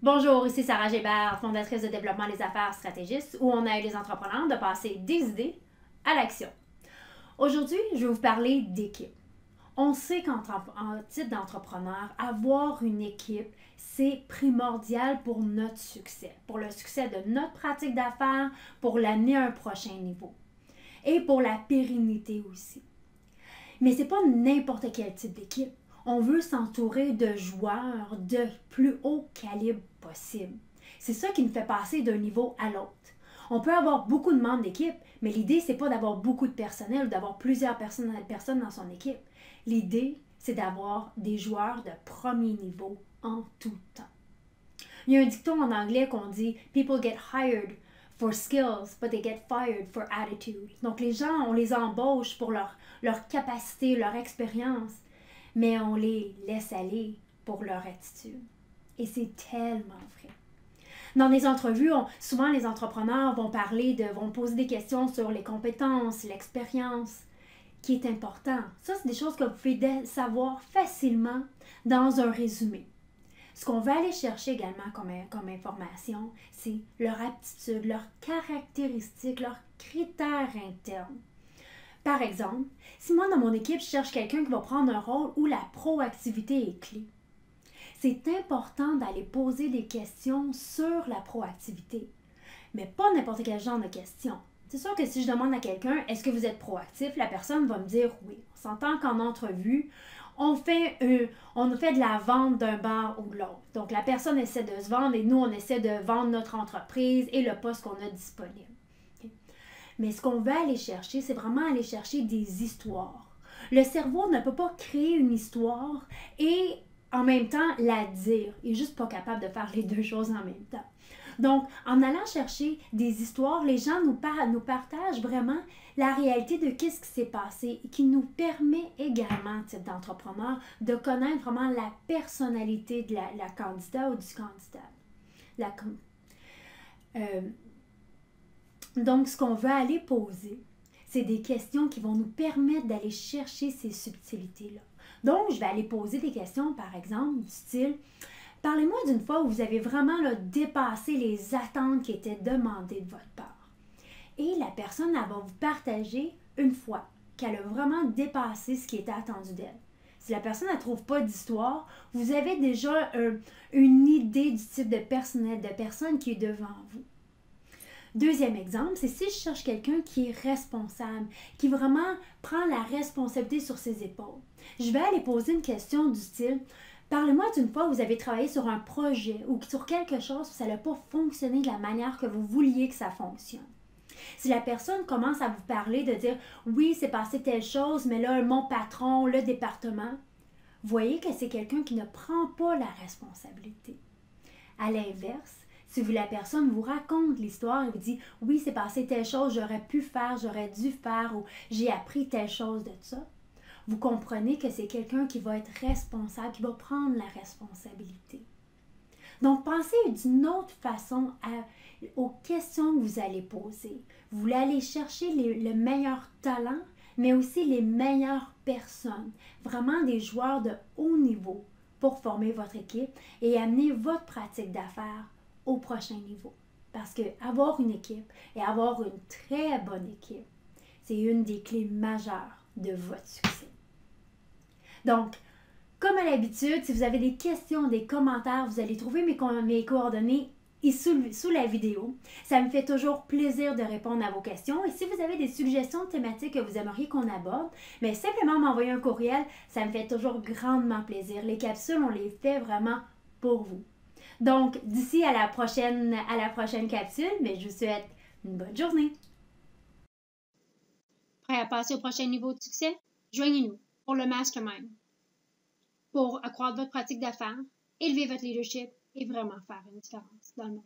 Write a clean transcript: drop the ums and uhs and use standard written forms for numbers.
Bonjour, ici Sarah Gébert, fondatrice de Développement des affaires stratégistes, où on aide les entrepreneurs de passer des idées à l'action. Aujourd'hui, je vais vous parler d'équipe. On sait qu'en titre d'entrepreneur, avoir une équipe, c'est primordial pour notre succès, pour le succès de notre pratique d'affaires, pour l'amener à un prochain niveau et pour la pérennité aussi. Mais ce n'est pas n'importe quel type d'équipe. On veut s'entourer de joueurs de plus haut calibre possible. C'est ça qui nous fait passer d'un niveau à l'autre. On peut avoir beaucoup de membres d'équipe, mais l'idée, c'est pas d'avoir beaucoup de personnel ou d'avoir plusieurs personnes dans son équipe. L'idée, c'est d'avoir des joueurs de premier niveau en tout temps. Il y a un dicton en anglais qu'on dit « People get hired for skills, but they get fired for attitude ». Donc les gens, on les embauche pour leur capacité, leur expérience, mais on les laisse aller pour leur attitude. Et c'est tellement vrai. Dans les entrevues, souvent les entrepreneurs vont poser des questions sur les compétences, l'expérience, qui est important. Ça, c'est des choses que vous pouvez savoir facilement dans un résumé. Ce qu'on va aller chercher également comme information, c'est leur aptitude, leurs caractéristiques, leurs critères internes. Par exemple, si moi dans mon équipe, je cherche quelqu'un qui va prendre un rôle où la proactivité est clé, c'est important d'aller poser des questions sur la proactivité, mais pas n'importe quel genre de questions. C'est sûr que si je demande à quelqu'un « Est-ce que vous êtes proactif? » la personne va me dire « Oui ». On s'entend qu'en entrevue, on fait de la vente d'un bar ou de l'autre. Donc, la personne essaie de se vendre et nous, on essaie de vendre notre entreprise et le poste qu'on a disponible. Okay? Mais ce qu'on veut aller chercher, c'est vraiment aller chercher des histoires. Le cerveau ne peut pas créer une histoire et en même temps la dire. Il n'est juste pas capable de faire les deux choses en même temps. Donc, en allant chercher des histoires, les gens nous partagent vraiment la réalité de ce qui s'est passé et qui nous permet également, type d'entrepreneur, de connaître vraiment la personnalité de la candidat ou du candidat. Donc, ce qu'on veut aller poser, c'est des questions qui vont nous permettre d'aller chercher ces subtilités-là. Donc, je vais aller poser des questions, par exemple, du style « Parlez-moi d'une fois où vous avez vraiment dépassé les attentes qui étaient demandées de votre part. » Et la personne, elle va vous partager une fois qu'elle a vraiment dépassé ce qui était attendu d'elle. Si la personne ne trouve pas d'histoire, vous avez déjà une idée du type de personne qui est devant vous. Deuxième exemple, c'est si je cherche quelqu'un qui est responsable, qui vraiment prend la responsabilité sur ses épaules. Je vais aller poser une question du style « Parlez-moi d'une fois où vous avez travaillé sur un projet ou sur quelque chose où ça n'a pas fonctionné de la manière que vous vouliez que ça fonctionne. » Si la personne commence à vous parler de dire « Oui, c'est passé telle chose, mais là, mon patron, le département », voyez que c'est quelqu'un qui ne prend pas la responsabilité. À l'inverse, si la personne vous raconte l'histoire et vous dit « Oui, c'est passé telle chose, j'aurais pu faire, j'aurais dû faire ou j'ai appris telle chose de ça », vous comprenez que c'est quelqu'un qui va être responsable, qui va prendre la responsabilité. Donc, pensez d'une autre façon aux questions que vous allez poser. Vous voulez aller chercher le meilleur talent, mais aussi les meilleures personnes, vraiment des joueurs de haut niveau pour former votre équipe et amener votre pratique d'affaires au prochain niveau. Parce que avoir une équipe et avoir une très bonne équipe, c'est une des clés majeures de votre succès. Donc, comme à l'habitude, si vous avez des questions, des commentaires, vous allez trouver mes coordonnées sous la vidéo. Ça me fait toujours plaisir de répondre à vos questions. Et si vous avez des suggestions de thématiques que vous aimeriez qu'on aborde, mais simplement m'envoyer un courriel, ça me fait toujours grandement plaisir. Les capsules, on les fait vraiment pour vous. Donc, d'ici à la prochaine capsule, mais je vous souhaite une bonne journée. Prêt à passer au prochain niveau de succès? Joignez-nous pour le Mastermind. Pour accroître votre pratique d'affaires, élever votre leadership et vraiment faire une différence dans le monde.